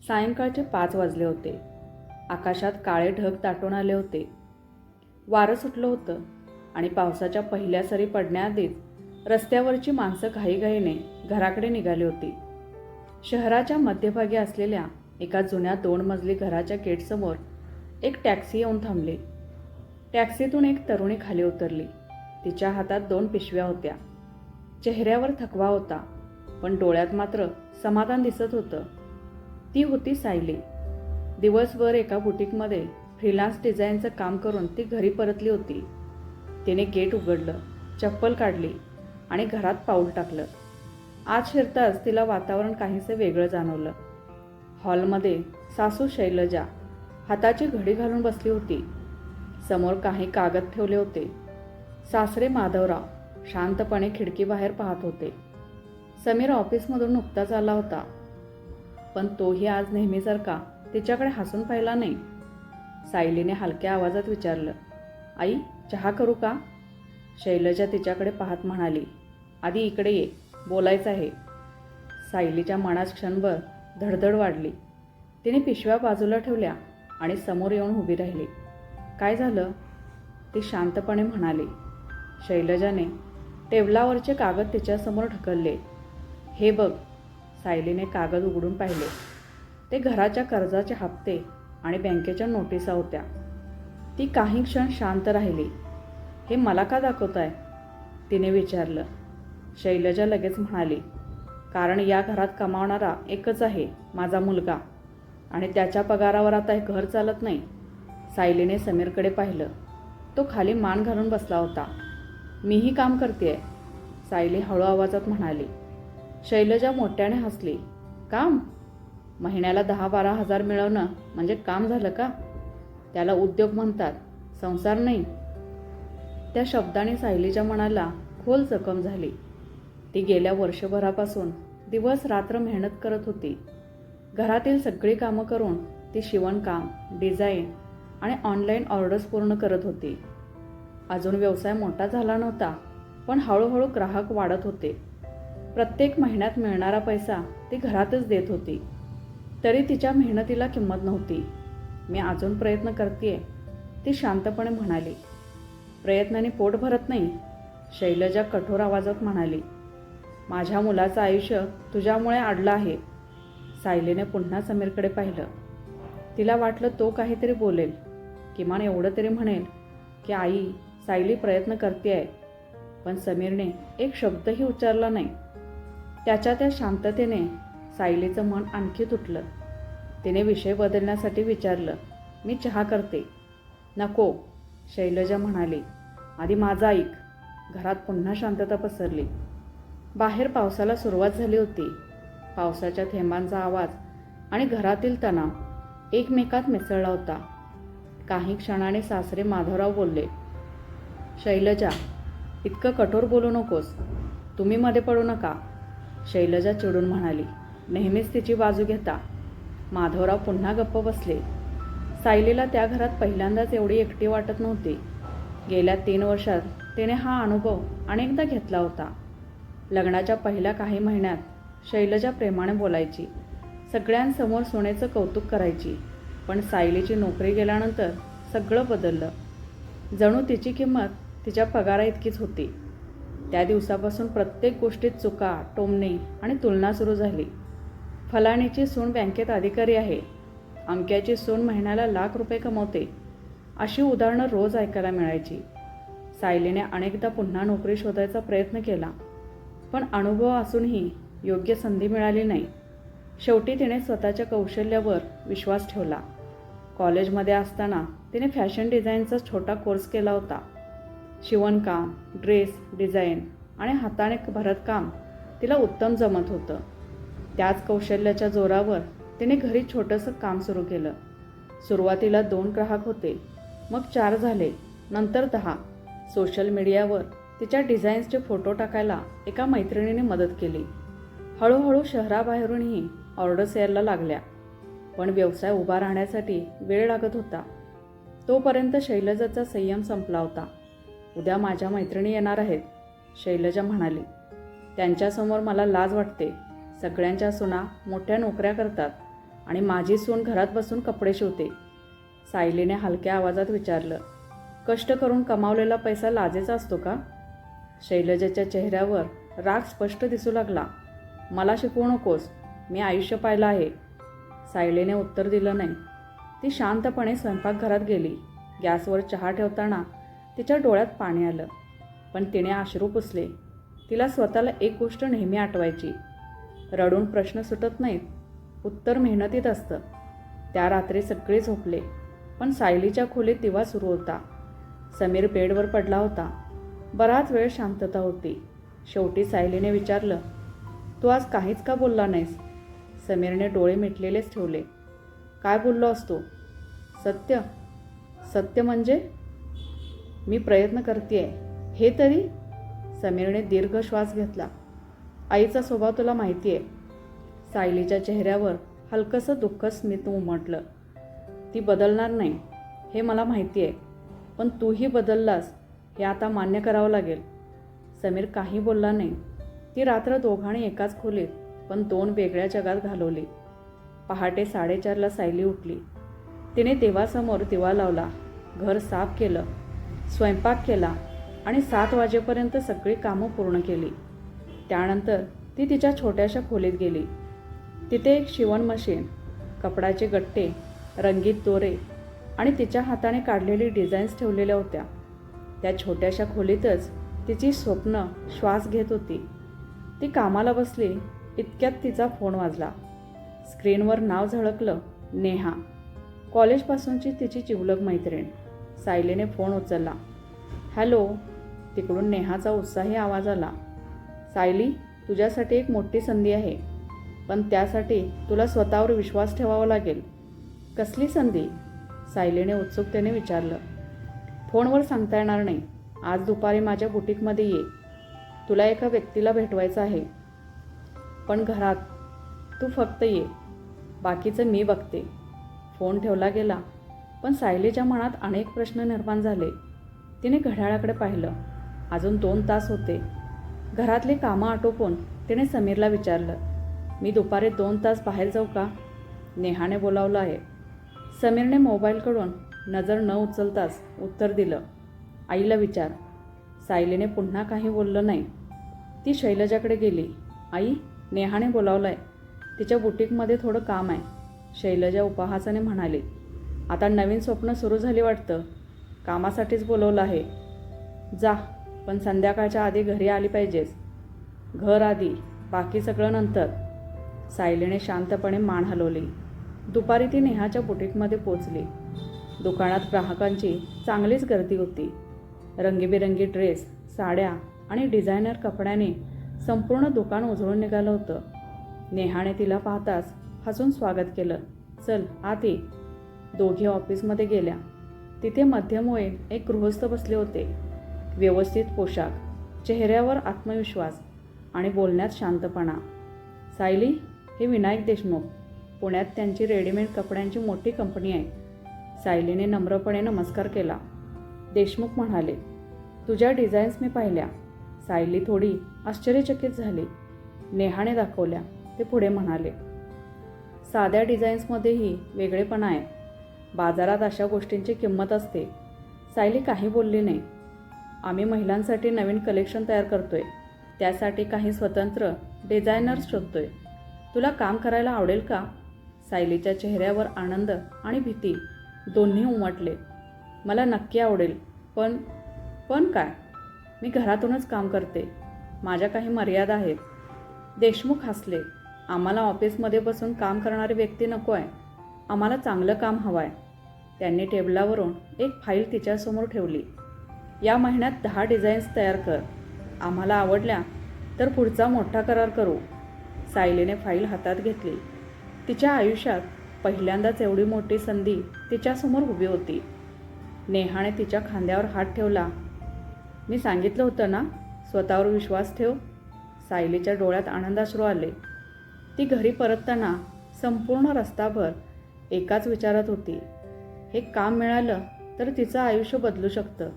सायंकाळचे 5 वाजले होते. आकाशात काळे ढग दाटून आले होते. वारं सुटलं होतं आणि पावसाच्या पहिल्या सरी पडण्याआधीच रस्त्यावरची माणसं घाईघाईने घराकडे निघाली होती. शहराच्या मध्यभागी असलेल्या एका जुन्या 2 मजली घराच्या गेटसमोर एक टॅक्सी येऊन थांबली. टॅक्सीतून एक तरुणी खाली उतरली. तिच्या हातात 2 पिशव्या होत्या. चेहऱ्यावर थकवा होता, पण डोळ्यात मात्र समाधान दिसत होतं. ती होती सायली. दिवसभर एका बुटीकमध्ये फ्रीलान्स डिझाईनचं काम करून ती घरी परतली होती. तिने गेट उघडलं, चप्पल काढली आणि घरात पाऊल टाकलं. आत शिरताच तिला वातावरण काहीसं वेगळं जाणवलं. हॉलमध्ये सासू शैलजा हाताची घडी घालून बसली होती. समोर काही कागद ठेवले होते. सासरे माधवराव शांतपणे खिडकीबाहेर पाहत होते. समीर ऑफिसमधून नुकताच आला होता, पण तोही आज नेहमीसारखा तिच्याकडे हसून पाहिला नाही. सायलीने हलक्या आवाजात विचारलं, आई, चहा करू का? शैलजा तिच्याकडे पाहत म्हणाली, आधी इकडे ये, बोलायचं आहे. सायलीच्या मनात क्षणभर धडधड वाढली. तिने पिशव्या बाजूला ठेवल्या आणि समोर येऊन उभी राहिली. काय झालं? ती शांतपणे म्हणाली. शैलजाने टेबलावरचे कागद तिच्यासमोर ढकलले. हे बघ. सायलीने कागद उघडून पाहिले. ते घराच्या कर्जाचे हप्ते आणि बँकेच्या नोटिसा होत्या. ती काही क्षण शांत राहिली. हे मला का दाखवताय? तिने विचारलं. शैलजा लगेच म्हणाली, कारण या घरात कमावणारा एकच आहे, माझा मुलगा, आणि त्याच्या पगारावर आता हे घर चालत नाही. सायलीने समीरकडे पाहिलं. तो खाली मान घालून बसला होता. मीही काम करतेय, सायली हळू आवाजात म्हणाली. शैलजा मोठ्याने हसली. काम? महिन्याला 10-12 हजार मिळवणं म्हणजे काम झालं का? त्याला उद्योग म्हणतात, संसार नाही. त्या शब्दाने सायलीच्या मनाला खोल जखम झाली. ती गेल्या वर्षभरापासून दिवस रात्र मेहनत करत होती. घरातील सगळी कामं करून ती शिवणकाम, डिझाईन आणि ऑनलाईन ऑर्डर्स पूर्ण करत होती. अजून व्यवसाय मोठा झाला नव्हता, पण हळूहळू ग्राहक वाढत होते. प्रत्येक महिन्यात मिळणारा पैसा ती घरातच देत होती. तरी तिच्या मेहनतीला किंमत नव्हती. मी अजून प्रयत्न करतेय, ती शांतपणे म्हणाली. प्रयत्नाने पोट भरत नाही, शैलजा कठोर आवाजात म्हणाली. माझ्या मुलाचं आयुष्य तुझ्यामुळे अडलं आहे. सायलीने पुन्हा समीरकडे पाहिलं. तिला वाटलं तो काहीतरी बोलेल, किमान एवढं तरी म्हणेल की आई, सायली प्रयत्न करते आहे. पण समीरने एक शब्दही उच्चारला नाही. त्याच्या त्या शांततेने सायलीचं मन आणखी तुटलं. तिने विषय बदलण्यासाठी विचारलं, मी चहा करते. नको, शैलजा म्हणाली. आधी माझं ऐक. घरात पुन्हा शांतता पसरली. बाहेर पावसाला सुरुवात झाली होती. पावसाच्या थेंबांचा आवाज आणि घरातील तणाव एकमेकात मिसळला होता. काही क्षणाने सासरे माधवराव बोलले. शैलजा, इतकं कठोर बोलू नकोस. तुम्ही मध्ये पडू नका, शैलजा चिडून म्हणाली. नेहमीच तिची बाजू घेता. माधवराव पुन्हा गप्प बसले. सायलीला त्या घरात पहिल्यांदाच एवढी एकटी वाटत नव्हती. गेल्या 3 वर्षात तिने हा अनुभव अनेकदा घेतला होता. लग्नाच्या पहिल्या काही महिन्यात शैलजा प्रेमाने बोलायची, सगळ्यांसमोर सोनेचं कौतुक करायची. पण सायलीची नोकरी गेल्यानंतर सगळं बदललं. जणू तिची किंमत तिच्या पगाराइतकीच होती. त्या दिवसापासून प्रत्येक गोष्टीत चुका, टोमणे आणि तुलना सुरू झाली. फलाणीची सून बँकेत अधिकारी आहे, अमक्याची सून महिन्याला लाख रुपये कमवते, अशी उदाहरणं रोज ऐकायला मिळायची. सायलीने अनेकदा पुन्हा नोकरी शोधायचा प्रयत्न केला, पण अनुभव असूनही योग्य संधी मिळाली नाही. शेवटी तिने स्वतःच्या कौशल्यावर विश्वास ठेवला. कॉलेजमध्ये असताना तिने फॅशन डिझाईनचा छोटा कोर्स केला होता. शिवणकाम, ड्रेस डिझाईन आणि हाताने भरतकाम तिला उत्तम जमत होतं. त्याच कौशल्याच्या जोरावर तिने घरी छोटंसं काम सुरू केलं. सुरुवातीला 2 ग्राहक होते, मग 4 झाले, नंतर 10. सोशल मीडियावर तिच्या डिझाईन्सचे फोटो टाकायला एका मैत्रिणीने मदत केली. हळूहळू शहराबाहेरूनही ऑर्डर्स यायला लागल्या. पण व्यवसाय उभा राहण्यासाठी वेळ लागत होता. तोपर्यंत शैलजाचा संयम संपला होता. उद्या माझ्या मैत्रिणी येणार आहेत, शैलजा म्हणाली. त्यांच्यासमोर मला लाज वाटते. सगळ्यांच्या सुना मोठ्या नोकऱ्या करतात आणि माझी सून घरात बसून कपडे शिवते. सायलीने हलक्या आवाजात विचारलं. कष्ट करून कमावलेला पैसा लाजेचा असतो का? शैलजाच्या चेहऱ्यावर राग स्पष्ट दिसू लागला. मला शिकवू नकोस, मी आयुष्य पाहिलं आहे. सायलीने उत्तर दिलं नाही. ती शांतपणे स्वयंपाकघरात गेली. गॅसवर चहा ठेवताना तिच्या डोळ्यात पाणी आलं, पण तिने अश्रू पुसले. तिला स्वतःला एक गोष्ट नेहमी आठवायची, रडून प्रश्न सुटत नाहीत, उत्तर मेहनतीत असतं. त्या रात्री सगळे झोपले, पण सायलीच्या खोलीत दिवा सुरू होता. समीर बेडवर पडला होता. बराच वेळ शांतता होती. शेवटी सायलीने विचारलं, तू आज काहीच का बोलला नाहीस? समीरने डोळे मिटलेलेच ठेवले. काय बोललो असतो? सत्य. सत्य म्हणजे? मी प्रयत्न करतेय हे तरी. समीरने दीर्घ श्वास घेतला. आईचा स्वभाव तुला माहिती आहे. सायलीच्या चेहऱ्यावर हलकंसं दुःख स्मित उमटलं. ती बदलणार नाही हे मला माहिती आहे, पण तूही बदललास हे आता मान्य करावं लागेल. समीर काही बोलला नाही. ती रात्र दोघांनी एकाच खोलीत पण दोन वेगळ्या जगात घालवली. पहाटे 4:30ला सायली उठली. तिने देवासमोर दिवा लावला, घर साफ केलं, स्वयंपाक केला आणि 7 वाजेपर्यंत सगळी कामं पूर्ण केली. त्यानंतर ती तिच्या छोट्याशा खोलीत गेली. तिथे एक शिवण मशीन, कपड्याचे गट्टे, रंगीत दोरे आणि तिच्या हाताने काढलेली डिझाईन्स ठेवलेल्या होत्या. त्या छोट्याशा खोलीतच तिची स्वप्न श्वास घेत होती. ती कामाला बसली इतक्यात तिचा फोन वाजला. स्क्रीनवर नाव झळकलं, नेहा. कॉलेजपासूनची तिची जिवलग मैत्रीण. सायलीने फोन उचलला. हॅलो. तिकडून नेहाचा उत्साही आवाज आला. सायली, तुझ्यासाठी एक मोठी संधी आहे, पण त्यासाठी तुला स्वतःवर विश्वास ठेवावा लागेल. कसली संधी? सायलीने उत्सुकतेने विचारलं. फोनवर सांगता येणार नाही. आज दुपारी माझ्या बुटीकमध्ये ये. तुला एका व्यक्तीला भेटवायचं आहे, पण घरात तू फक्त ये, बाकीचं मी बघते. फोन ठेवला गेला, पण सायलीच्या मनात अनेक प्रश्न निर्माण झाले. तिने घड्याळाकडे पाहिलं. अजून 2 तास होते. घरातली कामं आटोपून तिने समीरला विचारलं, मी दुपारी 2 तास बाहेर जाऊ का? नेहाने बोलावलं आहे. समीरने मोबाईलकडून नजर न उचलताच उत्तर दिलं, आईला विचार. सायलीने पुन्हा काही बोललं नाही. ती शैलजाकडे गेली. आई, नेहाने बोलावलं आहे. तिच्या बुटीकमध्ये थोडं काम आहे. शैलजा उपहासाने म्हणाली. आता नवीन स्वप्न सुरू झाली वाटतं. कामासाठीच बोलवलं आहे. जा, पण संध्याकाळच्या आधी घरी आली पाहिजेस. घर आधी, बाकी सगळं नंतर. सायलीने शांतपणे मान हलवली. दुपारी ती नेहाच्या बुटीकमध्ये पोचली. दुकानात ग्राहकांची चांगलीच गर्दी होती. रंगीबेरंगी ड्रेस, साड्या आणि डिझायनर कपड्याने संपूर्ण दुकान उजळून निघालं होतं. नेहाने तिला पाहताच हसून स्वागत केलं. चल आत ये. दोघे ऑफिसमध्ये गेल्या. तिथे मध्यमवयीन एक गृहस्थ बसले होते. व्यवस्थित पोशाख, चेहऱ्यावर आत्मविश्वास आणि बोलण्यात शांतपणा. सायली, हे विनायक देशमुख. पुण्यात त्यांची रेडीमेड कपड्यांची मोठी कंपनी आहे. सायलीने नम्रपणे नमस्कार केला. देशमुख म्हणाले, तुझ्या डिझाईन्स मी पाहिल्या. सायली थोडी आश्चर्यचकित झाली. नेहाने दाखवल्या. ते पुढे म्हणाले, साध्या डिझाईन्समध्येही वेगळेपणा आहे. बाजारात अशा गोष्टींची किंमत असते. सायली काही बोलली नाही. आम्ही महिलांसाठी नवीन कलेक्शन तयार करतोय. त्यासाठी काही स्वतंत्र डिझायनर्स शोधतोय. तुला काम करायला आवडेल का? सायलीच्या चेहऱ्यावर आनंद आणि भीती दोन्ही उमटले. मला नक्की आवडेल, पण काय? मी घरातूनच काम करते. माझ्या काही मर्यादा आहेत. देशमुख हसले. आम्हाला ऑफिसमध्ये बसून काम करणारी व्यक्ती नको आहे. आम्हाला चांगलं काम हवं आहे. त्यांनी टेबलावरून एक फाईल तिच्यासमोर ठेवली. या महिन्यात 10 डिझाईन्स तयार कर. आम्हाला आवडल्या तर पुढचा मोठा करार करू. सायलीने फाईल हातात घेतली. तिच्या आयुष्यात पहिल्यांदाच एवढी मोठी संधी तिच्यासमोर उभी होती. नेहाने तिच्या खांद्यावर हात ठेवला. मी सांगितलं होतं ना, स्वतःवर विश्वास ठेव. सायलीच्या डोळ्यात आनंदाश्रू आले. ती घरी परतताना संपूर्ण रस्ताभर एकाच विचारात होती. हे काम मिळालं तर तिचं आयुष्य बदलू शकतं.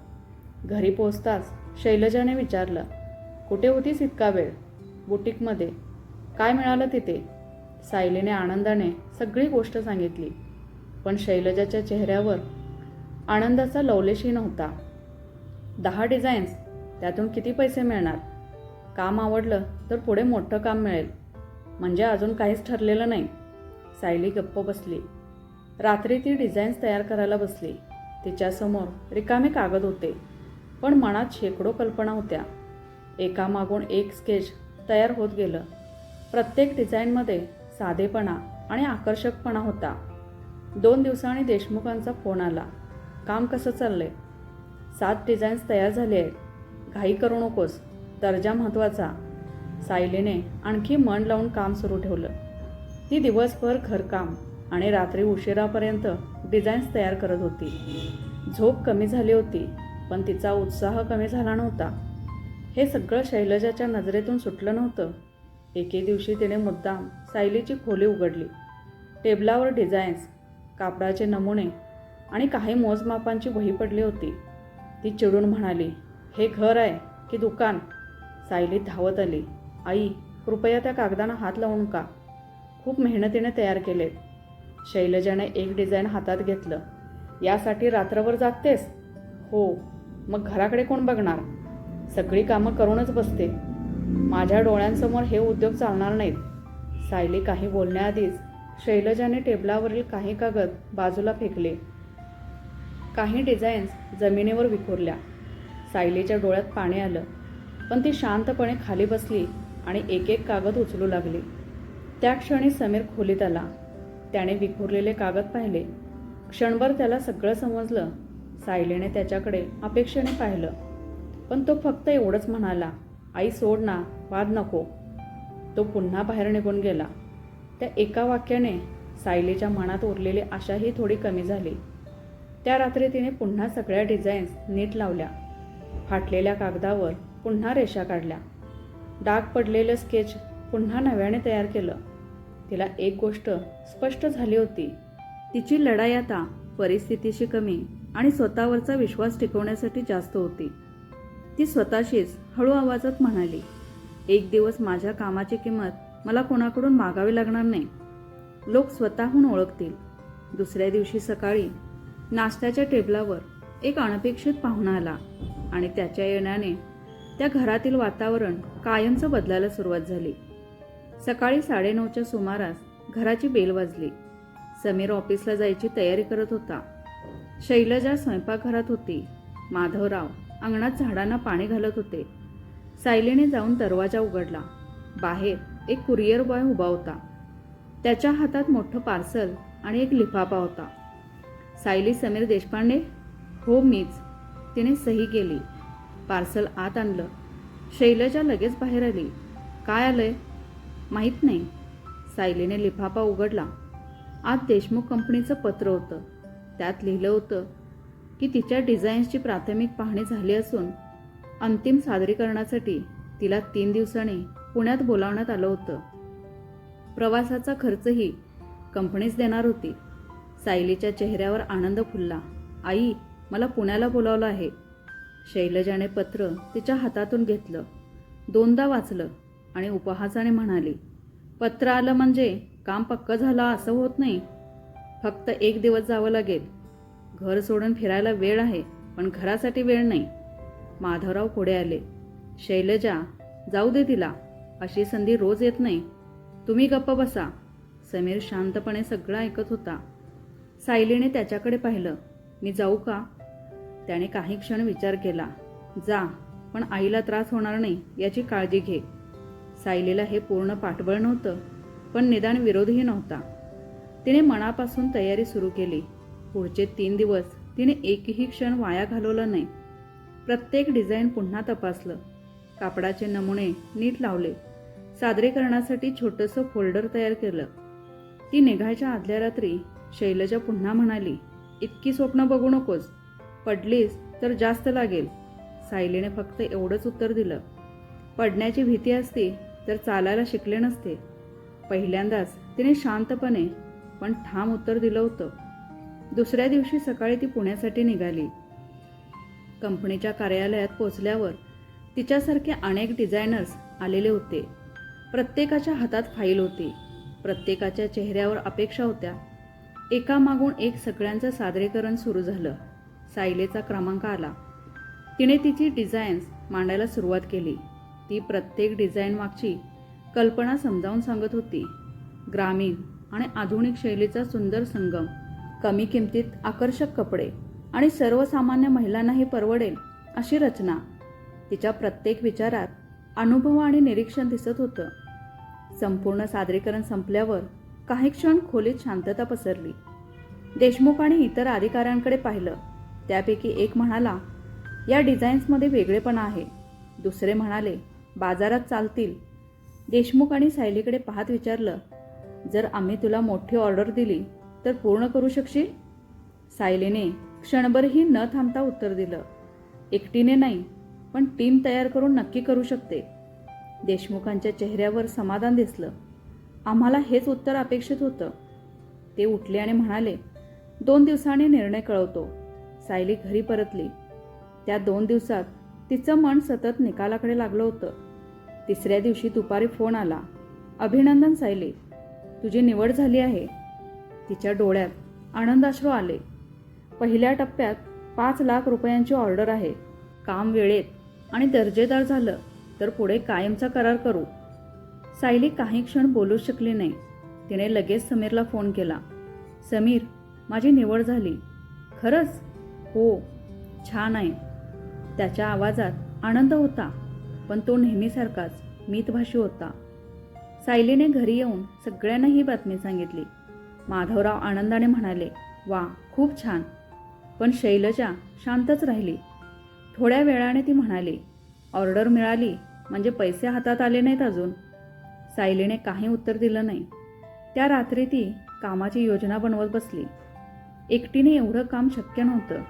घरी पोचताच शैलजाने विचारलं, कुठे होतीस इतका वेळ? बुटीकमध्ये. काय मिळालं तिथे? सायलीने आनंदाने सगळी गोष्ट सांगितली, पण शैलजाच्या चेहऱ्यावर आनंदाचा लवलेशही नव्हता. 10 डिझाईन्स, त्यातून किती पैसे मिळणार? काम आवडलं तर पुढे मोठं काम मिळेल, म्हणजे अजून काहीच ठरलेलं नाही. सायली गप्प बसली. रात्री ती डिझाईन्स तयार करायला बसली. तिच्यासमोर रिकामे कागद होते, पण मनात शेकडो कल्पना होत्या. एकामागून एक स्केच तयार होत गेलं. प्रत्येक डिझाईनमध्ये साधेपणा आणि आकर्षकपणा होता. 2 दिवसांनी देशमुखांचा फोन आला. काम कसं चाललंय? 7 डिझाईन्स तयार झाले आहेत. घाई करू नकोस, दर्जा महत्त्वाचा. सायलीने आणखी मन लावून काम सुरू ठेवलं. ती दिवसभर घरकाम आणि रात्री उशिरापर्यंत डिझाईन्स तयार करत होती. झोप कमी झाली होती, पण तिचा उत्साह कमी झाला नव्हता. हे सगळं शैलजाच्या नजरेतून सुटलं नव्हतं. एके दिवशी तिने मुद्दाम सायलीची खोली उघडली. टेबलावर डिझाईन्स, कापडाचे नमुने आणि काही मोजमापांची वही पडली होती. ती चिडून म्हणाली, हे घर आहे की दुकान? सायली धावत आली. आई, कृपया त्या कागदांना हात लावू नका. खूप मेहनतीने तयार केलेत. शैलजाने एक डिझाईन हातात घेतलं. यासाठी रात्रभर जागतेस? हो. मग घराकडे कोण बघणार? सगळी कामं करूनच बसते. माझ्या डोळ्यांसमोर हे उद्योग चालणार नाहीत. सायली काही बोलण्याआधीच शैलजाने टेबलावरील काही कागद बाजूला फेकले. काही डिझाईन्स जमिनीवर विखुरल्या. सायलीच्या डोळ्यात पाणी आलं, पण ती शांतपणे खाली बसली आणि एक एक कागद उचलू लागली. त्या क्षणी समीर खोलीत आला. त्याने विखुरलेले कागद पाहिले. क्षणभर त्याला सगळं समजलं. सायलीने त्याच्याकडे अपेक्षेने पाहिलं, पण तो फक्त एवढंच म्हणाला, आई सोड ना, वाद नको. तो पुन्हा बाहेर निघून गेला. त्या एका वाक्याने सायलीच्या मनात उरलेली आशाही थोडी कमी झाली. त्या रात्री तिने पुन्हा सगळ्या डिझाईन्स नीट लावल्या. फाटलेल्या कागदावर पुन्हा रेषा काढल्या. डाग पडलेलं स्केच पुन्हा नव्याने तयार केलं. तिला एक गोष्ट स्पष्ट झाली होती. तिची लढाई आता परिस्थितीशी कमी आणि स्वतःवरचा विश्वास टिकवण्यासाठी जास्त होती. ती स्वतःशीच हळू आवाजात म्हणाली, एक दिवस माझ्या कामाची किंमत मला कोणाकडून मागावी लागणार नाही. लोक स्वतःहून ओळखतील. दुसऱ्या दिवशी सकाळी नाश्त्याच्या टेबलावर एक अनपेक्षित पाहुणा आला आणि त्याच्या येण्याने त्या घरातील वातावरण कायमचं बदलायला सुरुवात झाली. सकाळी 9:30च्या सुमारास घराची बेल वाजली. समीर ऑफिसला जायची तयारी करत होता. शैलजा स्वयंपाकघरात होती. माधवराव अंगणात झाडांना पाणी घालत होते. सायलीने जाऊन दरवाजा उघडला. बाहेर एक कुरिअर बॉय उभा होता. त्याच्या हातात मोठं पार्सल आणि एक लिफाफा होता. सायली, समीर देशपांडे? हो, मीच. तिने सही केली. पार्सल आत आणलं. शैलजा लगेच बाहेर आली. काय आलंय? माहीत नाही. सायलीने लिफाफा उघडला. आत देशमुख कंपनीचं पत्र होतं. त्यात लिहिलं होतं की तिच्या डिझाईन्सची प्राथमिक पाहणी झाली असून अंतिम सादरीकरणासाठी तिला 3 दिवसांनी पुण्यात बोलावण्यात आलं होतं. प्रवासाचा खर्चही कंपनीच देणार होती. सायलीच्या चेहऱ्यावर आनंद फुलला. आई, मला पुण्याला बोलावलं आहे. शैलजाने पत्र तिच्या हातातून घेतलं. 2दा वाचलं आणि उपहासाने म्हणाली, पत्र आलं म्हणजे काम पक्क झालं असं होत नाही. फक्त 1 दिवस जावं लागेल. घर सोडून फिरायला वेळ आहे, पण घरासाठी वेळ नाही. माधवराव पुढे आले. शैलजा, जाऊ दे तिला. अशी संधी रोज येत नाही. तुम्ही गप्प बसा. समीर शांतपणे सगळं ऐकत होता. सायलीने त्याच्याकडे पाहिलं. मी जाऊ का? त्याने काही क्षण विचार केला. जा, पण आईला त्रास होणार नाही याची काळजी घे. सायलीला हे पूर्ण पाठबळ नव्हतं, पण निदान विरोधही नव्हता. तिने मनापासून तयारी सुरू केली. पुढचे 3 दिवस तिने एकही क्षण वाया घालवला नाही. प्रत्येक डिझाईन पुन्हा तपासलं. कापडाचे नमुने नीट लावले. सादरीकरणासाठी छोटंसं फोल्डर तयार केलं. ती निघायच्या आदल्या रात्री शैलजा पुन्हा म्हणाली, इतकी स्वप्न बघू नकोस. पडलीस तर जास्त लागेल. सायलीने फक्त एवढंच उत्तर दिलं. पडण्याची भीती असती तर चालायला शिकले नसते. पहिल्यांदाच तिने शांतपणे पण ठाम उत्तर दिलं होतं. दुसऱ्या दिवशी सकाळी ती पुण्यासाठी निघाली. कंपनीच्या कार्यालयात पोचल्यावर तिच्यासारखे अनेक डिझायनर्स आलेले होते. प्रत्येकाच्या हातात फाईल होती. प्रत्येकाच्या चेहऱ्यावर अपेक्षा होत्या. एकामागून एक सगळ्यांचं सादरीकरण सुरू झालं. सायलेचा क्रमांक आला. तिने तिची डिझाईन्स मांडायला सुरुवात केली. ती प्रत्येक डिझाईन मागची कल्पना समजावून सांगत होती. ग्रामीण आणि आधुनिक शैलीचा सुंदर संगम, कमी किमतीत आकर्षक कपडे आणि सर्वसामान्य महिलांनाही परवडेल अशी रचना. तिच्या प्रत्येक विचारात अनुभव आणि निरीक्षण दिसत होतं. संपूर्ण सादरीकरण संपल्यावर काही क्षण खोलीत शांतता पसरली. देशमुख आणि इतर अधिकाऱ्यांकडे पाहिलं. त्यापैकी एक म्हणाला, या डिझाईन्समध्ये वेगळेपणा आहे. दुसरे म्हणाले, बाजारात चालतील. देशमुख आणि सायलीकडे पाहत विचारलं, जर आम्ही तुला मोठी ऑर्डर दिली तर पूर्ण करू शकशील? सायलीने क्षणभरही न थांबता उत्तर दिलं, एकटीने नाही, पण टीम तयार करून नक्की करू शकते. देशमुखांच्या चेहऱ्यावर समाधान दिसलं. आम्हाला हेच उत्तर अपेक्षित होतं. ते उठले आणि म्हणाले, 2 दिवसांनी निर्णय कळवतो. सायली घरी परतली. त्या 2 दिवसात तिचं मन सतत निकालाकडे लागलं होतं. तिसऱ्या दिवशी दुपारी फोन आला, अभिनंदन सायली, तुझी निवड झाली आहे. तिच्या डोळ्यात आनंदाश्रू आले. पहिल्या टप्प्यात 5 लाख रुपयांची ऑर्डर आहे. काम वेळेत आणि दर्जेदार झालं तर पुढे कायमचा करार करू. सायली काही क्षण बोलू शकली नाही. तिने लगेच समीरला फोन केला. समीर, माझी निवड झाली. खरंच? हो. छान आहे. त्याच्या आवाजात आनंद होता, पण तो नेहमीसारखाच मितभाषी होता. सायलीने घरी येऊन सगळ्यांना ही बातमी सांगितली. माधवराव आनंदाने म्हणाले, वा, खूप छान. पण शैलजा शांतच राहिली. थोड्या वेळाने ती म्हणाली, ऑर्डर मिळाली म्हणजे पैसे हातात आले नाहीत अजून. सायलीने काही उत्तर दिलं नाही. त्या रात्री ती कामाची योजना बनवत बसली. एकटीने एवढं काम शक्य नव्हतं.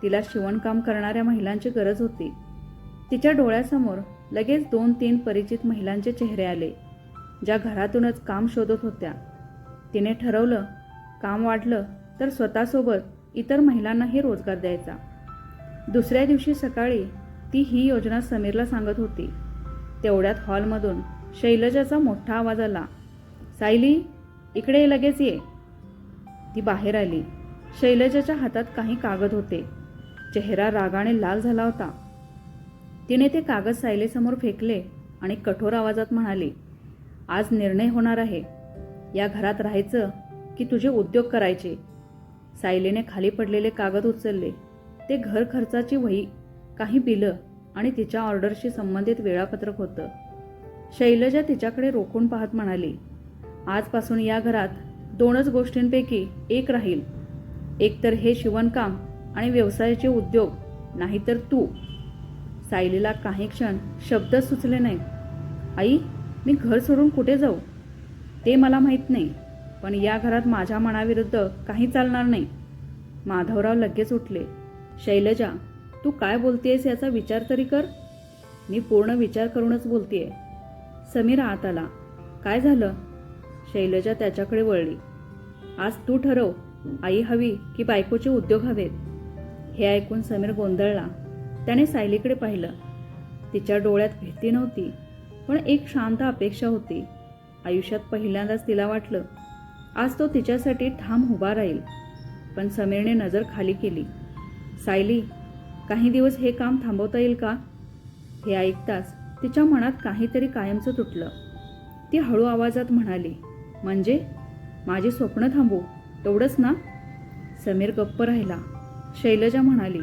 तिला शिवणकाम करणाऱ्या महिलांची गरज होती. तिच्या डोळ्यासमोर लगेच 2-3 परिचित महिलांचे चेहरे आले, ज्या घरातूनच काम शोधत होत्या. तिने ठरवलं, काम वाढलं तर स्वतःसोबत इतर महिलांनाही रोजगार द्यायचा. दुसऱ्या दिवशी सकाळी ती ही योजना समीरला सांगत होती. तेवढ्यात हॉलमधून शैलजाचा मोठा आवाज आला, सायली, इकडे लगेच ये. ती बाहेर आली. शैलजाच्या हातात काही कागद होते. चेहरा रागाने लाल झाला होता. तिने ते कागद सायलीसमोर फेकले आणि कठोर आवाजात म्हणाली, आज निर्णय होणार आहे. या घरात राहायचं की तुझे उद्योग करायचे. सायलीने खाली पडलेले कागद उचलले. ते घर खर्चाची वही, काही बिलं आणि तिच्या ऑर्डरशी संबंधित वेळापत्रक होतं. शैलजा तिच्याकडे रोखून पाहत म्हणाली, आजपासून या घरात 2च गोष्टींपैकी एक राहील. एक तर हे शिवणकाम आणि व्यवसायाचे उद्योग, नाहीतर तू. सायलीला काही क्षण शब्द सुचले नाहीत. आई, मी घर सोडून कुठे जाऊ ते मला माहीत नाही, पण या घरात माझ्या मनाविरुद्ध काही चालणार नाही. माधवराव लगेच उठले. शैलजा, तू काय बोलतेस याचा विचार तरी कर. मी पूर्ण विचार करूनच बोलतेय. समीर आत आला. काय झालं? शैलजा त्याच्याकडे वळली. आज तू ठरव, आई हवी की बायकोचे उद्योग हवेत. हे ऐकून समीर गोंधळला. त्याने सायलीकडे पाहिलं. तिच्या डोळ्यात भीती नव्हती, पण एक शांत अपेक्षा होती. आयुष्यात पहिल्यांदाच तिला वाटलं, आज तो तिच्यासाठी ठाम उभा राहील. पण समीरने नजर खाली केली. सायली, काही दिवस हे काम थांबवता येईल का? हे ऐकताच तिच्या मनात काहीतरी कायमचं तुटलं. ती हळू आवाजात म्हणाली, म्हणजे माझी स्वप्न थांबू एवढंच ना? समीर गप्प राहिला. शैलजा म्हणाली,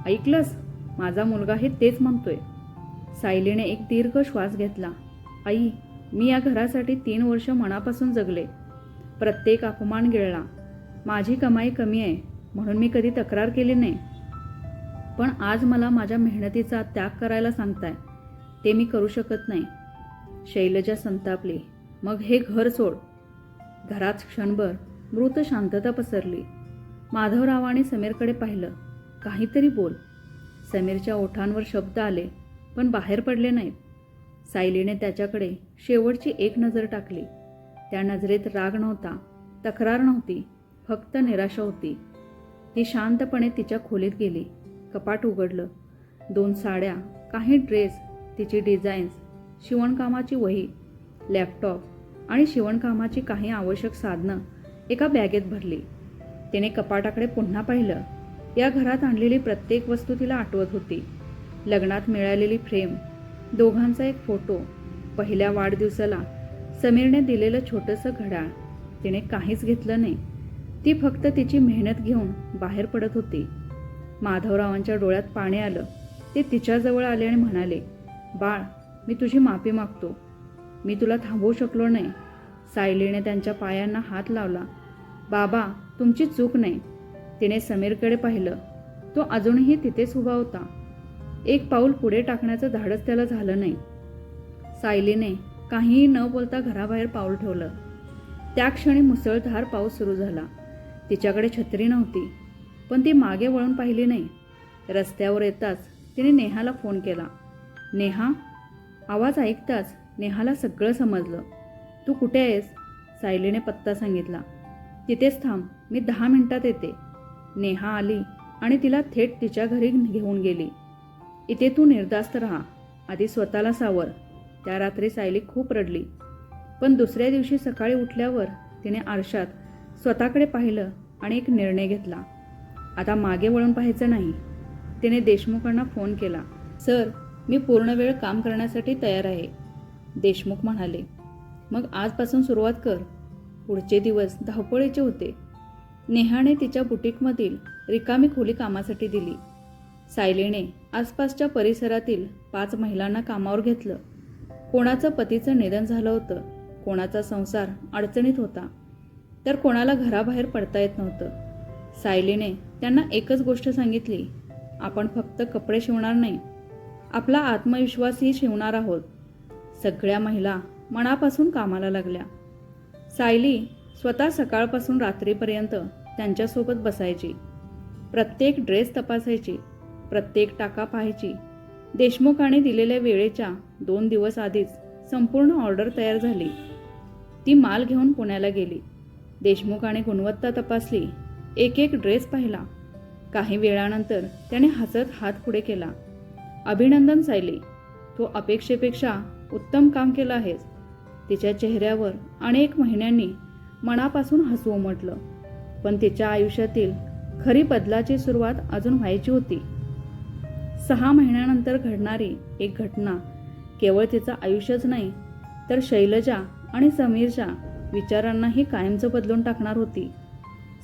ऐकलंस, माझा मुलगाही तेच म्हणतोय. सायलीने एक दीर्घ श्वास घेतला. आई, मी या घरासाठी 3 वर्ष मनापासून जगले. प्रत्येक अपमान गिळला. माझी कमाई कमी आहे म्हणून मी कधी तक्रार केली नाही. पण आज मला माझ्या मेहनतीचा त्याग करायला सांगताय, ते मी करू शकत नाही. शैलजा संतापली. मग हे घर सोड. घरात क्षणभर मृत शांतता पसरली. माधवरावाने समीरकडे पाहिलं. काहीतरी बोल. समीरच्या ओठांवर शब्द आले, पण बाहेर पडले नाहीत. सायलीने त्याच्याकडे शेवटची एक नजर टाकली. त्या नजरेत राग नव्हता, तक्रार नव्हती, फक्त निराशा होती. ती शांतपणे तिच्या खोलीत गेली. कपाट उघडलं. 2 साड्या, काही ड्रेस, तिची डिझाईन्स, शिवणकामाची वही, लॅपटॉप आणि शिवणकामाची काही आवश्यक साधनं एका बॅगेत भरली. तिने कपाटाकडे पुन्हा पाहिलं. या घरात आणलेली प्रत्येक वस्तू तिला आठवत होती. लग्नात मिळालेली फ्रेम, दोघांचा एक फोटो, पहिल्या वाढदिवसाला समीरने दिलेलं छोटंसं घड्याळ. तिने काहीच घेतलं नाही. ती फक्त तिची मेहनत घेऊन बाहेर पडत होती. माधवरावांच्या डोळ्यात पाणी आलं. ते तिच्याजवळ आले आणि म्हणाले, बाळ, मी तुझी माफी मागतो. मी तुला थांबवू शकलो नाही. सायलीने त्यांच्या पायांना हात लावला. बाबा, तुमची चूक नाही. तिने समीरकडे पाहिलं. तो अजूनही तिथेच उभा होता. एक पाऊल पुढे टाकण्याचं धाडस त्याला झालं नाही. सायलीने काहीही न बोलता घराबाहेर पाऊल ठेवलं. त्या क्षणी मुसळधार पाऊस सुरू झाला. तिच्याकडे छत्री नव्हती, पण ती मागे वळून पाहिली नाही. रस्त्यावर येताच तिने नेहाला फोन केला. नेहा. आवाज ऐकताच नेहाला सगळं समजलं. तू कुठे आहेस? सायलीने पत्ता सांगितला. तिथेच थांब, मी 10 मिनिटात येते. नेहा आली आणि तिला थेट तिच्या घरी घेऊन गेली. इथे तू निर्धास्त राहा, आधी स्वतःला सावर. त्या रात्री सायली खूप रडली. पण दुसऱ्या दिवशी सकाळी उठल्यावर तिने आरशात स्वतःकडे पाहिलं आणि एक निर्णय घेतला. आता मागे वळून पाहायचं नाही. तिने देशमुखांना फोन केला. सर, मी पूर्ण वेळ काम करण्यासाठी तयार आहे. देशमुख म्हणाले, मग आजपासून सुरुवात कर. पुढचे दिवस धावपळीचे होते. नेहाने तिच्या बुटीकमधील रिकामी खोली कामासाठी दिली. सायलीने आसपासच्या परिसरातील 5 महिलांना कामावर घेतलं. कोणाचं पतीचं निधन झालं होतं, कोणाचा संसार अडचणीत होता, तर कोणाला घराबाहेर पडता येत नव्हतं. सायलीने त्यांना एकच गोष्ट सांगितली, आपण फक्त कपडे शिवणार नाही, आपला आत्मविश्वासही शिवणार आहोत. सगळ्या महिला मनापासून कामाला लागल्या. सायली स्वतः सकाळपासून रात्रीपर्यंत त्यांच्यासोबत बसायची. प्रत्येक ड्रेस तपासायची, प्रत्येक टाका पाहायची. देशमुखाने दिलेल्या वेळेच्या 2 दिवस आधीच संपूर्ण ऑर्डर तयार झाली. ती माल घेऊन पुण्याला गेली. देशमुखाने गुणवत्ता तपासली, एक एक ड्रेस पाहिला. काही वेळानंतर त्याने हसत हात पुढे केला. अभिनंदन सायली, तू अपेक्षेपेक्षा उत्तम काम केलं आहेस. तिच्या चेहऱ्यावर अनेक महिन्यांनी मनापासून हसू उमटलं. पण तिच्या आयुष्यातील खरी बदलाची सुरुवात अजून व्हायची होती. 6 महिन्यानंतर घडणारी एक घटना केवळ तिचं आयुष्यच नाही, तर शैलजा आणि समीरच्या विचारांनाही कायमचं बदलून टाकणार होती.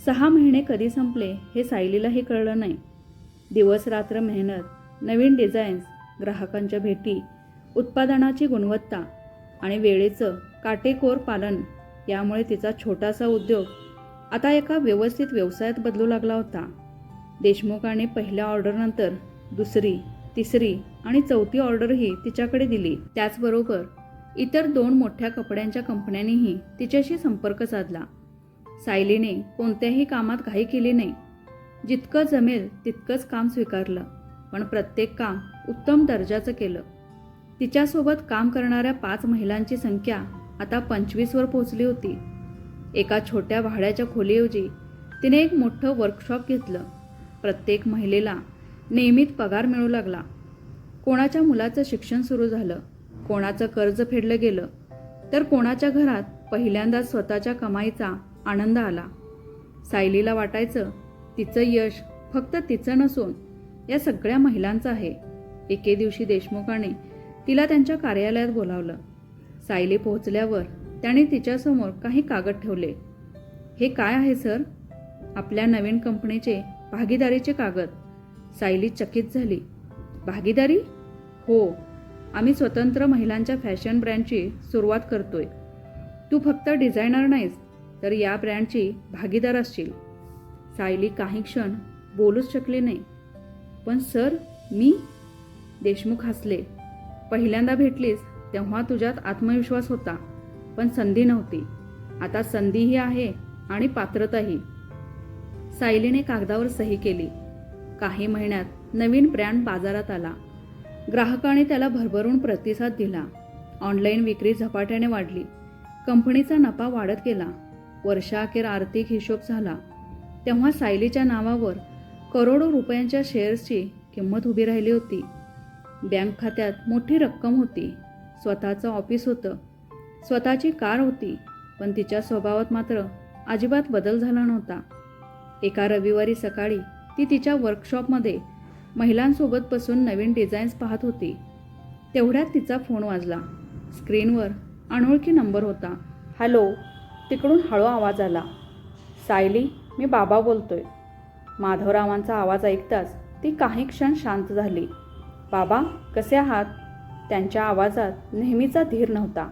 6 महिने कधी संपले हे सायलीलाही कळलं नाही. दिवस रात्र मेहनत, नवीन डिझाईन्स, ग्राहकांच्या भेटी, उत्पादनाची गुणवत्ता आणि वेळेचं काटेकोर पालन यामुळे तिचा छोटासा उद्योग आता एका व्यवस्थित व्यवसायात बदलू लागला होता. देशमुखाने पहिल्या ऑर्डरनंतर दुसरी, तिसरी आणि चौथी ऑर्डरही तिच्याकडे दिली. त्याचबरोबर इतर 2 मोठ्या कपड्यांच्या कंपन्यांनीही तिच्याशी संपर्क साधला. सायलीने कोणत्याही कामात घाई केली नाही. जितकं जमेल तितकंच काम स्वीकारलं, पण प्रत्येक काम उत्तम दर्जाचं केलं. तिच्यासोबत काम करणाऱ्या 5 महिलांची संख्या आता 25वर पोहोचली होती. एका छोट्या भाड्याच्या खोलीऐवजी तिने एक मोठं वर्कशॉप घेतलं. प्रत्येक महिलेला नियमित पगार मिळू लागला. कोणाच्या मुलाचं शिक्षण सुरू झालं, कोणाचं कर्ज फेडलं गेलं, तर कोणाच्या घरात पहिल्यांदाच स्वतःच्या कमाईचा आनंद आला. सायलीला वाटायचं तिचं यश फक्त तिचं नसून या सगळ्या महिलांचं आहे. एके दिवशी देशमुखाने तिला त्यांच्या कार्यालयात बोलावलं. सायली पोहोचल्यावर त्याने तिच्यासमोर काही कागद ठेवले. हे काय आहे सर? आपल्या नवीन कंपनीचे भागीदारीचे कागद. सायली चकित झाली. भागीदारी? हो, आम्ही स्वतंत्र महिलांच्या फॅशन ब्रँडची सुरुवात करतोय. तू फक्त डिझायनर नाहीस, तर या ब्रँडची भागीदार असशील. सायली काही क्षण बोलूच शकली नाही. पण सर, मी? देशमुख हसले. पहिल्यांदा भेटलीस तेव्हा तुझ्यात आत्मविश्वास होता, पण संधी नव्हती. आता संधीही आहे आणि पात्रताही. सायलीने कागदावर सही केली. काही महिन्यात नवीन ब्रँड बाजारात आला. ग्राहकाने त्याला भरभरून प्रतिसाद दिला. ऑनलाईन विक्री झपाट्याने वाढली. कंपनीचा नफा वाढत गेला. वर्षाअखेर आर्थिक हिशोब झाला तेव्हा सायलीच्या नावावर करोडो रुपयांच्या शेअर्सची किंमत उभी राहिली होती. बँक खात्यात मोठी रक्कम होती. स्वतःचं ऑफिस होतं. स्वतःची कार होती, पण तिच्या स्वभावात मात्र अजिबात बदल झाला नव्हता. एका रविवारी सकाळी ती तिच्या वर्कशॉपमध्ये महिलांसोबत बसून नवीन डिझाईन्स पाहत होती. तेवढ्यात तिचा फोन वाजला. स्क्रीनवर अनोळखी नंबर होता. हॅलो, तिकडून हळू आवाज आला. सायली, मी बाबा बोलतोय. माधवरावांचा आवाज ऐकताच ती काही क्षण शांत झाली. बाबा, कसे आहात? त्यांच्या आवाजात नेहमीचा धीर नव्हता.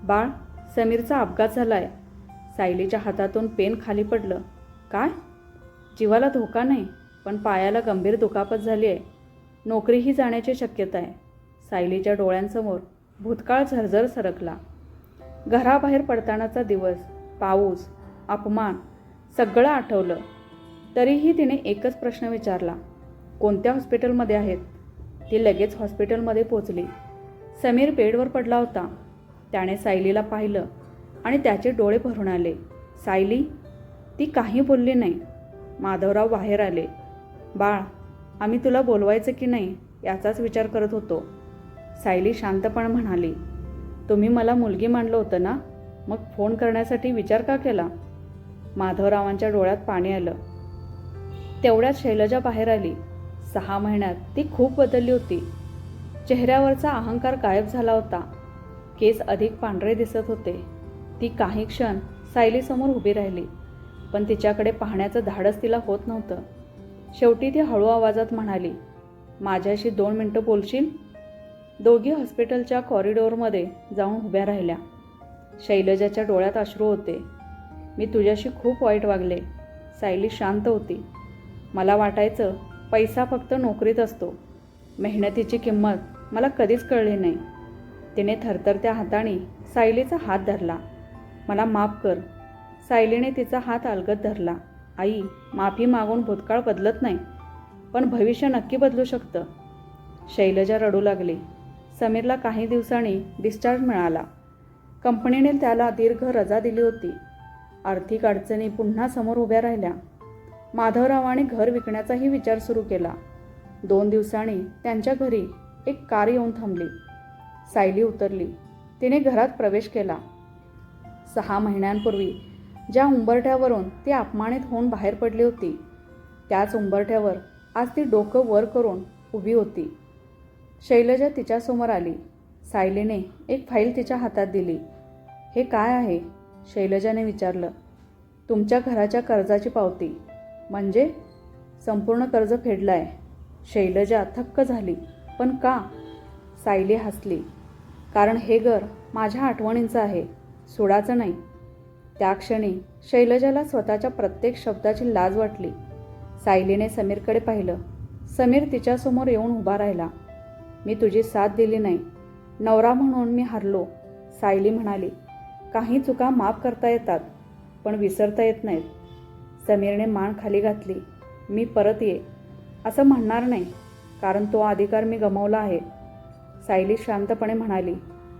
बाळ, समीरचा अपघात झालाय. सायलीच्या हातातून पेन खाली पडलं. काय? जीवाला धोका नाही, पण पायाला गंभीर दुखापत झाली आहे. नोकरीही जाण्याची शक्यता आहे. सायलीच्या डोळ्यांसमोर भूतकाळ झरझर सरकला. घराबाहेर पडतानाचा दिवस, पाऊस, अपमान सगळं आठवलं. तरीही तिने एकच प्रश्न विचारला, कोणत्या हॉस्पिटलमध्ये आहेत? ती लगेच हॉस्पिटलमध्ये पोचली. समीर बेडवर पडला होता. त्याने सायलीला पाहिलं आणि त्याचे डोळे भरून आले. सायली? ती काही बोलली नाही. माधवराव बाहेर आले. बाळ, आम्ही तुला बोलवायचं की नाही याचाच विचार करत होतो. सायली शांतपणे म्हणाली. तुम्ही मला मुलगी मानलं होतं ना, मग फोन करण्यासाठी विचार का केला? माधवरावांच्या डोळ्यात पाणी आलं. तेवढ्यात शैलजा बाहेर आली. 6 महिन्यात ती खूप बदलली होती. चेहऱ्यावरचा अहंकार गायब झाला होता. केस अधिक पांढरे दिसत होते. ती काही क्षण सायलीसमोर उभी राहिली, पण तिच्याकडे पाहण्याचं धाडस तिला होत नव्हतं. शेवटी ती हळू आवाजात म्हणाली, माझ्याशी 2 मिनिटं बोलशील? दोघी हॉस्पिटलच्या कॉरिडॉरमध्ये जाऊन उभ्या राहिल्या. शैलजाच्या डोळ्यात अश्रू होते. मी तुझ्याशी खूप वाईट वागले. सायली शांत होती. मला वाटायचं पैसा फक्त नोकरीत असतो. मेहनतीची किंमत मला कधीच कळली नाही. तिने थरथरत्या हाताने सायलीचा हात धरला. मला माफ कर. सायलीने तिचा हात अलगद धरला. आई, माफी मागून भूतकाळ बदलत नाही, पण भविष्य नक्की बदलू शकतं. शैलजा रडू लागली. समीरला काही दिवसांनी डिस्चार्ज मिळाला. कंपनीने त्याला दीर्घ रजा दिली होती. आर्थिक अडचणी पुन्हा समोर उभ्या राहिल्या. माधवरावांनी घर विकण्याचाही विचार सुरू केला. 2 दिवसांनी त्यांच्या घरी एक कार येऊन थांबली. सायली उतरली. तिने घरात प्रवेश केला. 6 महिन्यांपूर्वी ज्या उंबरठ्यावरून ती अपमानित होऊन बाहेर पडली होती, त्याच उंबरठ्यावर आज ती डोकं वर करून उभी होती. शैलजा तिच्यासमोर आली. सायलीने एक फाईल तिच्या हातात दिली. हे काय आहे? शैलजाने विचारलं. तुमच्या घराच्या कर्जाची पावती. म्हणजे? संपूर्ण कर्ज फेडलं आहे. शैलजा थक्क झाली. पण का? सायली हसली. कारण हे घर माझ्या आठवणींचं आहे, सुडाचं नाही. त्या क्षणी शैलजाला स्वतःच्या प्रत्येक शब्दाची लाज वाटली. सायलीने समीरकडे पाहिलं. समीर तिच्यासमोर येऊन उभा राहिला. मी तुझी साथ दिली नाही. नवरा म्हणून मी हरलो. सायली म्हणाली. काही चुका माफ करता येतात, पण विसरता येत नाहीत. समीरने मान खाली घातली. मी परत ये असं म्हणणार नाही, कारण तो अधिकार मी गमावला आहे. सायली शांतपणे म्हणाली.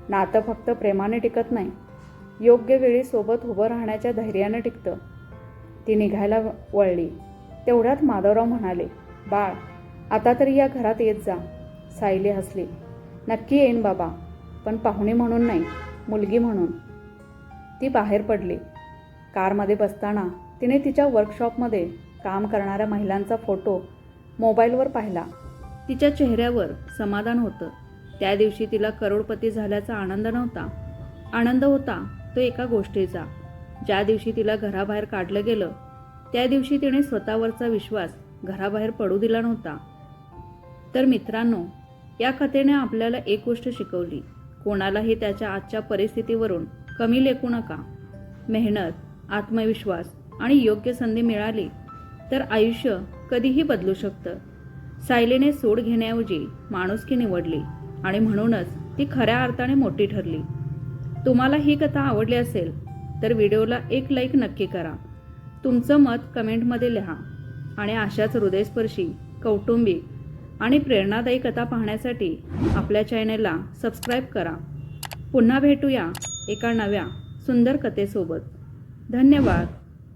नातं फक्त प्रेमाने टिकत नाही, योग्य वेळी सोबत उभं राहण्याच्या धैर्याने टिकतं. ती निघायला वळली. तेवढ्यात माधवराव म्हणाले, बाळ, आता तरी या घरात येत जा. सायली हसली. नक्की येईन बाबा, पण पाहुणे म्हणून नाही, मुलगी म्हणून. ती बाहेर पडली. कारमध्ये बसताना तिने तिच्या वर्कशॉपमध्ये काम करणाऱ्या महिलांचा फोटो मोबाईलवर पाहिला. तिच्या चेहऱ्यावर समाधान होतं. त्या दिवशी तिला करोडपती झाल्याचा आनंद नव्हता. आनंद होता तो एका गोष्टीचा. ज्या दिवशी तिला घराबाहेर काढलं गेलं, त्या दिवशी तिने स्वतःवरचा विश्वास घराबाहेर पडू दिला नव्हता. तर मित्रांनो, या कथेने आपल्याला एक गोष्ट शिकवली. कोणालाही त्याच्या आजच्या परिस्थितीवरून कमी लेखू नका. मेहनत, आत्मविश्वास आणि योग्य संधी मिळाली तर आयुष्य कधीही बदलू शकतं. सायलीने सोड घेण्याऐवजी माणुसकी निवडली आणि म्हणूनच ती खऱ्या अर्थाने मोठी ठरली. तुम्हाला ही कथा आवडली असेल तर व्हिडिओला एक लाईक नक्की करा. तुमचं मत कमेंटमध्ये लिहा आणि अशाच हृदयस्पर्शी, कौटुंबिक आणि प्रेरणादायी कथा पाहण्यासाठी आपल्या चॅनेलला सबस्क्राईब करा. पुन्हा भेटूया एका नव्या सुंदर कथेसोबत. धन्यवाद.